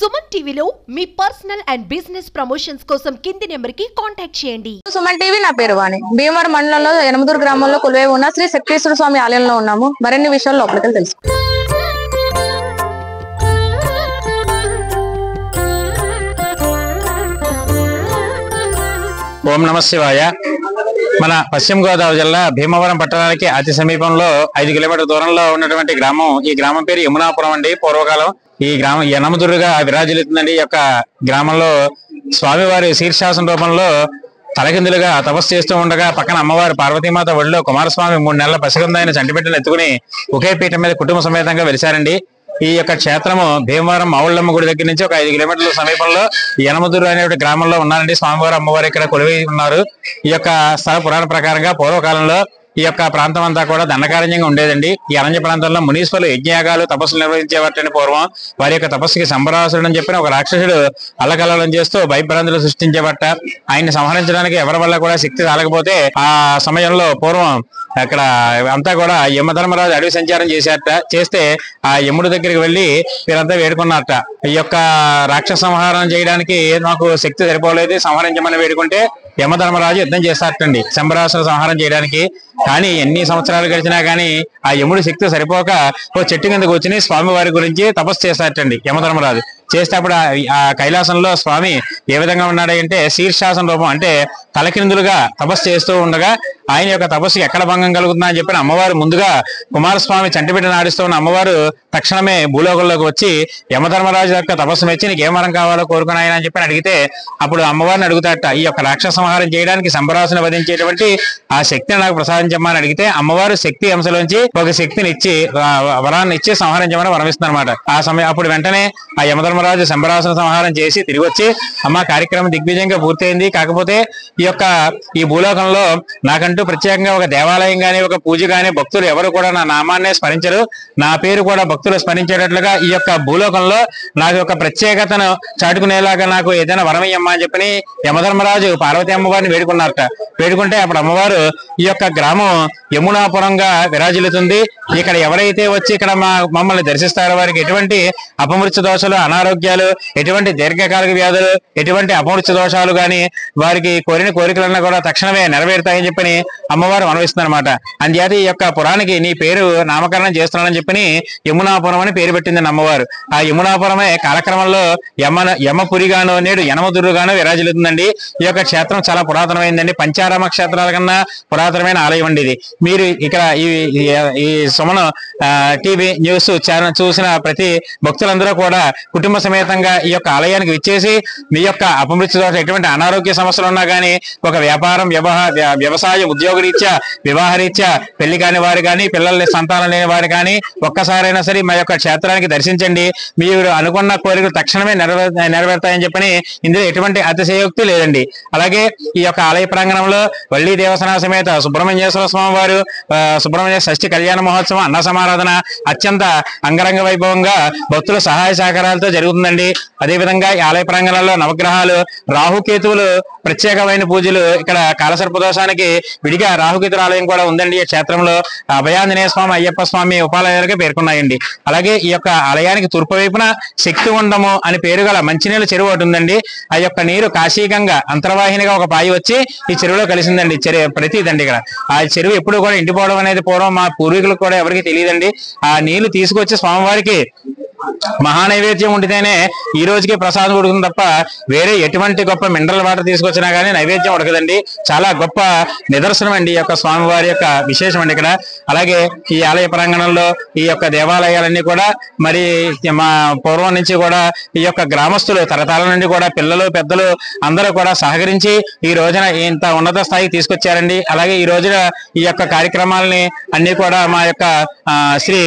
సుమన్ టీవీలో మీ personal and business promotions కోసం కింది నెంబర్కి కాంటాక్ట్ చేయండి. సుమన్ టీవీ నా పేరు వాణి. భీమవరం మండలంలో యనమదూరు గ్రామంలో కొలువై ఉన్న శ్రీ శక్తేశ్వర స్వామి ఆలయంలో ఉన్నాము. మరిన్ని విషయాలు లోపలికి తెలుసు. ఓం నమ శివాయ. మన పశ్చిమ గోదావరి జిల్లా భీమవరం పట్టణానికి అతి సమీపంలో 5 కిలోమీటర్ల దూరంలో ఉన్నటువంటి గ్రామం. ఈ గ్రామం పేరు యమునాపురం అండి. పూర్వకాలం ఈ గ్రామం యనమదురుగా విరాజిల్లుతుందండి. ఈ యొక్క గ్రామంలో స్వామివారి శీర్షాసన రూపంలో తలకిందులుగా తపస్సు చేస్తూ ఉండగా పక్కన అమ్మవారు పార్వతీమాత ఒడిలో కుమారస్వామి 3 నెలల పసిగందైన చంటిబిడ్డను ఎత్తుకుని ఒకే పీఠం మీద కుటుంబ సమేతంగా వెలిశారండి. ఈ యొక్క క్షేత్రము భీమవరం మావుళ్ళమ్మ గుడి దగ్గర నుంచి ఒక 5 కిలోమీటర్ల సమీపంలో యనమదురు అనే గ్రామంలో ఉన్నారండి. స్వామివారు అమ్మవారు ఇక్కడ కొలువై ఉన్నారు. ఈ యొక్క స్థల పురాణ ప్రకారంగా పూర్వకాలంలో ఈ యొక్క ప్రాంతం అంతా కూడా దండకారణ్యంగా ఉండేదండి. ఈ అరణ్య ప్రాంతంలో మునీశ్వరులు యజ్ఞయాగాలు తపస్సులు నిర్వహించేవాటని పూర్వం. వారి యొక్క తపస్సుకి సంబరాసురుడు అని చెప్పిన ఒక రాక్షసుడు అల్లకల్లోలం చేస్తూ భయభ్రాంతులు సృష్టించేవట. ఆయన్ని సంహరించడానికి ఎవరి వల్ల కూడా శక్తి రాలేకపోతే ఆ సమయంలో పూర్వం అక్కడ అంతా కూడా యమధర్మరాజు అడవి సంచారం చేస్తే ఆ యముడి దగ్గరికి వెళ్లి వీరంతా వేడుకున్నారట. ఈ యొక్క రాక్షస సంహారం చేయడానికి నాకు శక్తి సరిపోలేదు, సంహరించమని వేడుకుంటే యమధర్మరాజు యుద్ధం చేస్తారటండి శంబరాసుర సంహారం చేయడానికి. కానీ ఎన్ని సంవత్సరాలు గడిచినా కానీ ఆ యముడి శక్తి సరిపోక ఓ చెట్టు కింద కూర్చుని స్వామి వారి గురించి తపస్సు చేస్తారటండి యమధర్మరాజు. చేస్తే అప్పుడు ఆ కైలాసంలో స్వామి ఏ విధంగా ఉన్నాడంటే శీర్షాసన రూపం, అంటే తలకిందులుగా తపస్సు చేస్తూ ఉండగా ఆయన యొక్క తపస్సుకి ఎక్కడ భంగం కలుగుతుందా అని చెప్పిన అమ్మవారు ముందుగా కుమారస్వామి చంటిబిడ్డను ఆడిస్తూ ఉన్న అమ్మవారు తక్షణమే భూలోకంలోకి వచ్చి యమధర్మరాజు యొక్క తపస్సు మెచ్చి నీకు ఏ వరం కావాలో కోరుకున్నాయని అని చెప్పి అడిగితే అప్పుడు అమ్మవారిని అడుగుతాట, ఈ యొక్క రాక్షస సంహారం చేయడానికి శంబరాసుని వధించేటువంటి ఆ శక్తిని నాకు ప్రసాదించమని అడిగితే అమ్మవారు శక్తి అంశలోంచి ఒక శక్తిని ఇచ్చి వరాన్ని ఇచ్చి సంహరించమని వరమిస్తుందన్నమాట. ఆ సమయం అప్పుడు వెంటనే ఆ యమధర్మరాజు శంబరాసున సంహారం చేసి తిరిగి వచ్చి అమ్మ కార్యక్రమం దిగ్విజయంగా పూర్తయింది, కాకపోతే ఈ భూలోకంలో నాకంటూ ప్రత్యేకంగా ఒక దేవాలయం గానీ ఒక పూజ గానీ భక్తులు ఎవరు కూడా నా నామాన్నే స్మరించరు, నా పేరు కూడా భక్తులు స్మరించేటట్లుగా ఈ యొక్క భూలోకంలో నాకు ఒక ప్రత్యేకతను చాటుకునేలాగా నాకు ఏదైనా వరమయ్యమ్మా అని చెప్పని యమధర్మరాజు పార్వతీ అమ్మవారిని వేడుకున్నారట. వేడుకుంటే అప్పుడు అమ్మవారు ఈ యొక్క గ్రామం యమునాపురంగా విరాజిల్లుతుంది. ఇక్కడ ఎవరైతే వచ్చి ఇక్కడ మమ్మల్ని దర్శిస్తారో వారికి ఎటువంటి అపమృత్యు దోషాలు, అనారోగ్యాలు, ఎటువంటి దీర్ఘకాలిక వ్యాధులు, ఎటువంటి అపమృత్యు దోషాలు గాని వారికి కోరిన కోరికలన్నా కూడా తక్షణమే నెరవేరుతాయని చెప్పని అమ్మవారు మనవిస్తుంది అనమాట. అందుచేత ఈ యొక్క పురానికి నీ పేరు నామకరణం చేస్తున్నానని చెప్పని యమునాపురం అని పేరు పెట్టింది అమ్మవారు. ఆ యమునాపురమే కాలక్రమంలో యమపురిగాను నేడు యనమదురుగాను విరాజిల్లుతుందండి. ఈ యొక్క క్షేత్రం చాలా పురాతనమైందండి. పంచారామ క్షేత్రాల కన్నా పురాతనమైన ఆలయం అండి ఇది. మీరు ఇక్కడ ఈ సుమన్ టీవీ న్యూస్ ఛానల్ చూసిన ప్రతి భక్తులందరూ కూడా కుటుంబ సమేతంగా ఈ యొక్క ఆలయానికి విచ్చేసి మీ యొక్క అపమృత్యు దోష ఎటువంటి అనారోగ్య సమస్యలు ఉన్నా కానీ ఒక వ్యాపారం వ్యవసాయం ఉద్యోగ రీత్యా వివాహ రీత్యా పెళ్లి కాని వారు కానీ పిల్లల్ని సంతానం లేని వారు కానీ ఒక్కసారైనా సరే మా యొక్క క్షేత్రానికి దర్శించండి, మీరు అనుకున్న కోరికలు తక్షణమే నెరవేరుతాయని చెప్పని ఇందులో ఎటువంటి అతిశయోక్తి లేదండి. అలాగే ఈ యొక్క ఆలయ ప్రాంగణంలో వల్లి దేవసన సమేత సుబ్రహ్మణ్యేశ్వర స్వామి వారు సుబ్రహ్మణ్య షష్ఠి కళ్యాణ మహోత్సవం అన్న సమారాధన అత్యంత అంగరంగ వైభవంగా భక్తుల సహాయ సహకారాలతో జరుగుతుందండి. అదేవిధంగా ఈ ఆలయ ప్రాంగణంలో నవగ్రహాలు రాహుకేతువులు ప్రత్యేకమైన పూజలు, ఇక్కడ కాలసర్పదోషానికి విడిగా రాహుకేతుల ఆలయం కూడా ఉందండి. ఈ క్షేత్రంలో అభయాంజనేయ స్వామి, అయ్యప్ప స్వామి ఉపాలయాలుగా పేర్కొన్నాయండి. అలాగే ఈ యొక్క ఆలయానికి తూర్పు వైపున శక్తి ఉండము అని పేరు గల మంచినీళ్ళ చెరువు ఒకటి ఉందండి. ఆ యొక్క నీరు కాశీగంగా అంతర్వాహినిగా ఒక పాయి వచ్చి ఈ చెరువులో కలిసిందండి. ప్రతిదండి ఇక్కడ ఆ చెరువు ఎప్పుడు కూడా ఇంటిపోవడం అనేది పూర్వం మా పూర్వీకులకు కూడా ఎవరికి తెలియదండి. ఆ నీళ్లు తీసుకొచ్చి స్వామివారికి మహానైవేద్యం ఉండితేనే ఈ రోజుకి ప్రసాదం ఉడుకుతుంది తప్ప వేరే ఎటువంటి గొప్ప మినరల్ వాటర్ తీసుకొచ్చినా కానీ నైవేద్యం ఉడకదండి. చాలా గొప్ప నిదర్శనం అండి ఈ యొక్క స్వామివారి యొక్క విశేషం అండి ఇక్కడ. అలాగే ఈ ఆలయ ప్రాంగణంలో ఈ యొక్క దేవాలయాలన్నీ కూడా మరి మా పూర్వం నుంచి కూడా ఈ యొక్క గ్రామస్తులు తరతరాల నుండి కూడా పిల్లలు పెద్దలు అందరూ కూడా సహకరించి ఈ రోజున ఇంత ఉన్నత స్థాయికి తీసుకొచ్చారండి. అలాగే ఈ రోజున ఈ యొక్క కార్యక్రమాలని అన్ని కూడా మా యొక్క శ్రీ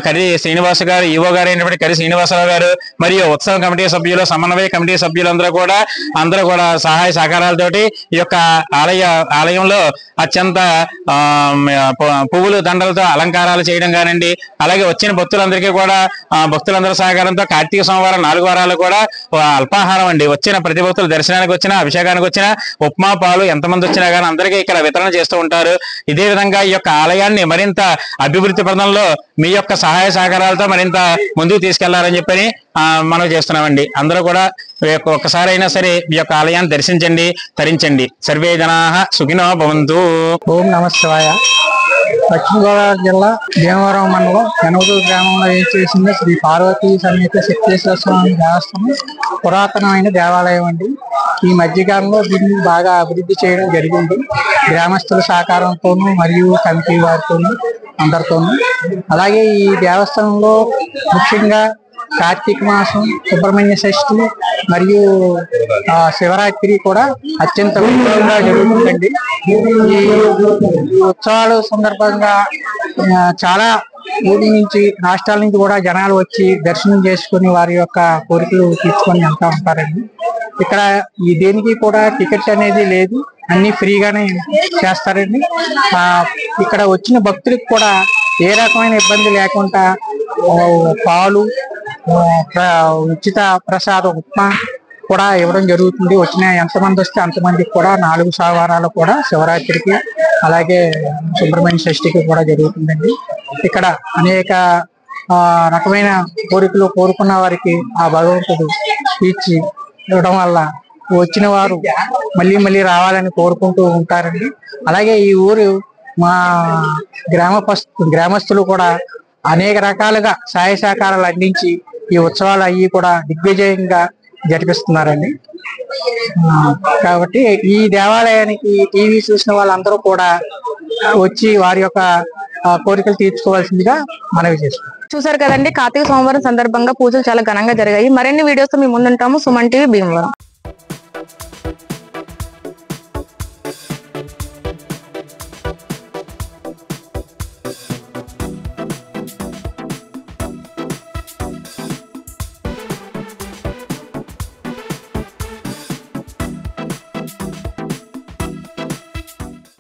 కరి శ్రీనివాస గారు, ఈవో గారు అయినటువంటి కరి శ్రీనివాసరావు గారు మరియు ఉత్సవ కమిటీ సభ్యులు, సమన్వయ కమిటీ సభ్యులందరూ కూడా సహాయ సహకారాలతోటి ఈ యొక్క ఆలయంలో అత్యంత పువ్వులు దండలతో అలంకారాలు చేయడం కానివ్వండి, అలాగే వచ్చిన భక్తులందరికీ కూడా భక్తులందరి సహకారంతో కార్తీక సోమవారం 4 వారాలు కూడా అల్పాహారం అండి. వచ్చిన ప్రతి భక్తులు దర్శనానికి వచ్చినా అభిషేకానికి వచ్చినా ఉప్మా పాలు ఎంతమంది వచ్చినా కానీ అందరికీ ఇక్కడ వితరణ చేస్తూ ఉంటారు. ఇదే విధంగా ఈ యొక్క ఆలయాన్ని మరింత అభివృద్ధి పథంలో మీ యొక్క సహాయ సహకారాలతో మరింత ముందుకు ముందుకు తీసుకెళ్లారని చెప్పని మనం చేస్తున్నామండి. అందరూ కూడా ఒక్కసారి అయినా సరే ఈ యొక్క ఆలయాన్ని దర్శించండి, తరించండి. సర్వే జనాః సుఖినో భవంతు. ఓం నమః శివాయ. పశ్చిమ గోదావరి జిల్లా భీమవరం మండలం యనమదూరు గ్రామంలో చేసింది శ్రీ పార్వతీ సమేత శక్తేశ్వర స్వామి దేవస్థానం పురాతనమైన దేవాలయం అండి. ఈ మధ్యకాలంలో దీన్ని బాగా అభివృద్ధి చేయడం జరిగింది, గ్రామస్తుల సహకారంతోనూ మరియు కమిటీ వారితోనూ అందరితోనూ. అలాగే ఈ దేవస్థానంలో ముఖ్యంగా కార్తీక మాసం, సుబ్రహ్మణ్య షష్ఠి మరియు శివరాత్రి కూడా అత్యంత వైభవంగా జరుగుతుందండి. ఈ ఉత్సవాల సందర్భంగా చాలా ఊరి నుంచి, రాష్ట్రాల నుంచి కూడా జనాలు వచ్చి దర్శనం చేసుకుని వారి యొక్క కోరికలు తీర్చుకొని వెళ్తా ఉంటారండి. ఇక్కడ ఈ దేనికి కూడా టికెట్ అనేది లేదు, అన్ని ఫ్రీగానే చేస్తారండి. ఇక్కడ వచ్చిన భక్తులకు కూడా ఏ రకమైన ఇబ్బంది లేకుండా పాలు, ఉచిత ప్రసాద ఉప్మా కూడా ఇవ్వడం జరుగుతుంది. వచ్చిన ఎంతమంది వస్తే అంతమందికి కూడా 4 సోమవారాలు కూడా శివరాత్రికి అలాగే సుబ్రహ్మణ్య షష్ఠికి కూడా జరుగుతుందండి. ఇక్కడ అనేక రకమైన కోరికలు కోరుకున్న వారికి ఆ భగవంతుడు తీర్చి ఇవ్వడం వల్ల వచ్చిన వారు మళ్ళీ మళ్ళీ రావాలని కోరుకుంటూ ఉంటారండి. అలాగే ఈ ఊరు మా గ్రామస్తులు కూడా అనేక రకాలుగా సహాయ సహకారాలు అందించి ఈ ఉత్సవాలు అవి కూడా దిగ్విజయంగా జరిపిస్తున్నారండి. కాబట్టి ఈ దేవాలయానికి టీవీ చూసిన వాళ్ళందరూ కూడా వచ్చి వారి యొక్క కోరికలు తీర్చుకోవాల్సిందిగా మనవి చేస్తున్నారు. చూసారు కదండి, కార్తీక సోమవారం సందర్భంగా పూజలు చాలా ఘనంగా జరిగాయి. మరిన్ని వీడియోస్ మీ ముందుంటాము. సుమన్ టీవీ భీమవరం.